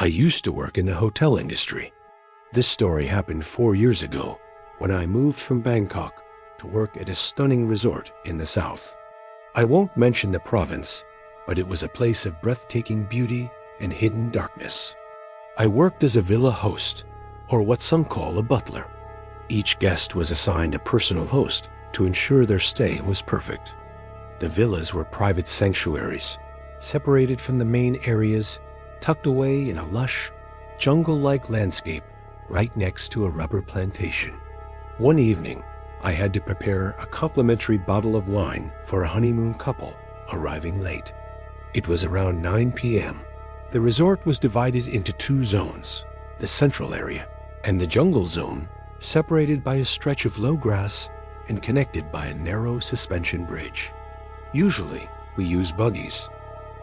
I used to work in the hotel industry. This story happened 4 years ago when I moved from Bangkok to work at a stunning resort in the south. I won't mention the province, but it was a place of breathtaking beauty and hidden darkness. I worked as a villa host, or what some call a butler. Each guest was assigned a personal host to ensure their stay was perfect. The villas were private sanctuaries, separated from the main areas, tucked away in a lush, jungle-like landscape right next to a rubber plantation. One evening, I had to prepare a complimentary bottle of wine for a honeymoon couple arriving late. It was around 9 p.m. The resort was divided into 2 zones, the central area and the jungle zone, separated by a stretch of low grass and connected by a narrow suspension bridge. Usually, we use buggies,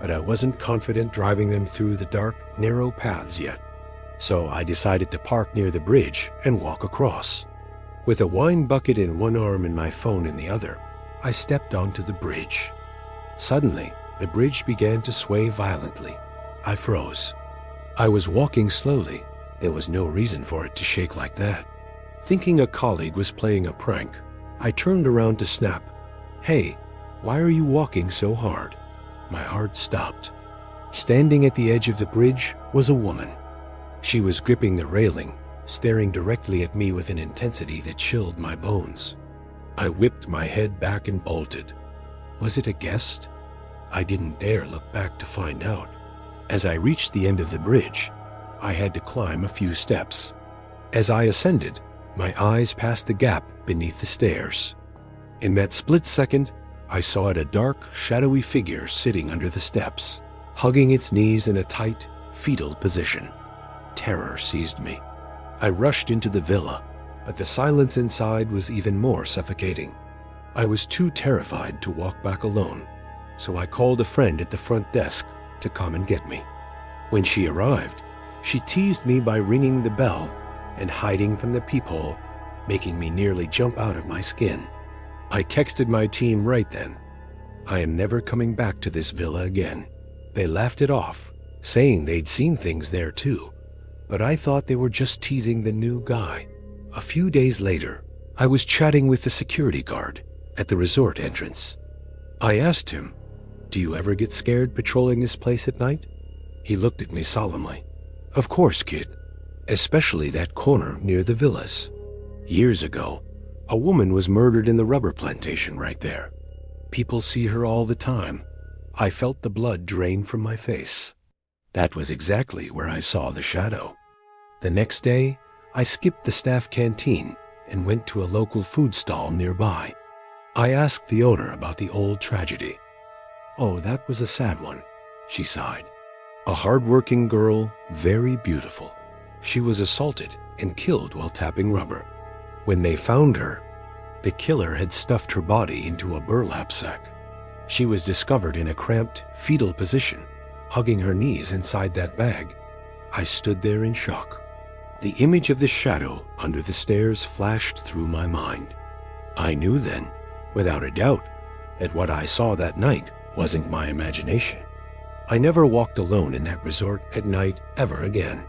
but I wasn't confident driving them through the dark, narrow paths yet. So I decided to park near the bridge and walk across. With a wine bucket in one arm and my phone in the other, I stepped onto the bridge. Suddenly, the bridge began to sway violently. I froze. I was walking slowly. There was no reason for it to shake like that. Thinking a colleague was playing a prank, I turned around to snap, "Hey, why are you walking so hard?" My heart stopped. Standing at the edge of the bridge was a woman. She was gripping the railing, staring directly at me with an intensity that chilled my bones. I whipped my head back and bolted. Was it a guest? I didn't dare look back to find out. As I reached the end of the bridge, I had to climb a few steps. As I ascended, my eyes passed the gap beneath the stairs. In that split second, I saw a dark, shadowy figure sitting under the steps, hugging its knees in a tight, fetal position. Terror seized me. I rushed into the villa, but the silence inside was even more suffocating. I was too terrified to walk back alone, so I called a friend at the front desk to come and get me. When she arrived, she teased me by ringing the bell and hiding from the peephole, making me nearly jump out of my skin. I texted my team right then. I am never coming back to this villa again. They laughed it off, saying they'd seen things there too, but I thought they were just teasing the new guy. A few days later, I was chatting with the security guard at the resort entrance. I asked him, "Do you ever get scared patrolling this place at night?" He looked at me solemnly. "Of course, kid. Especially that corner near the villas. Years ago, a woman was murdered in the rubber plantation right there. People see her all the time." I felt the blood drain from my face. That was exactly where I saw the shadow. The next day, I skipped the staff canteen and went to a local food stall nearby. I asked the owner about the old tragedy. "Oh, that was a sad one," she sighed. "A hard-working girl, very beautiful. She was assaulted and killed while tapping rubber. When they found her, the killer had stuffed her body into a burlap sack. She was discovered in a cramped, fetal position, hugging her knees inside that bag." I stood there in shock. The image of the shadow under the stairs flashed through my mind. I knew then, without a doubt, that what I saw that night wasn't my imagination. I never walked alone in that resort at night ever again.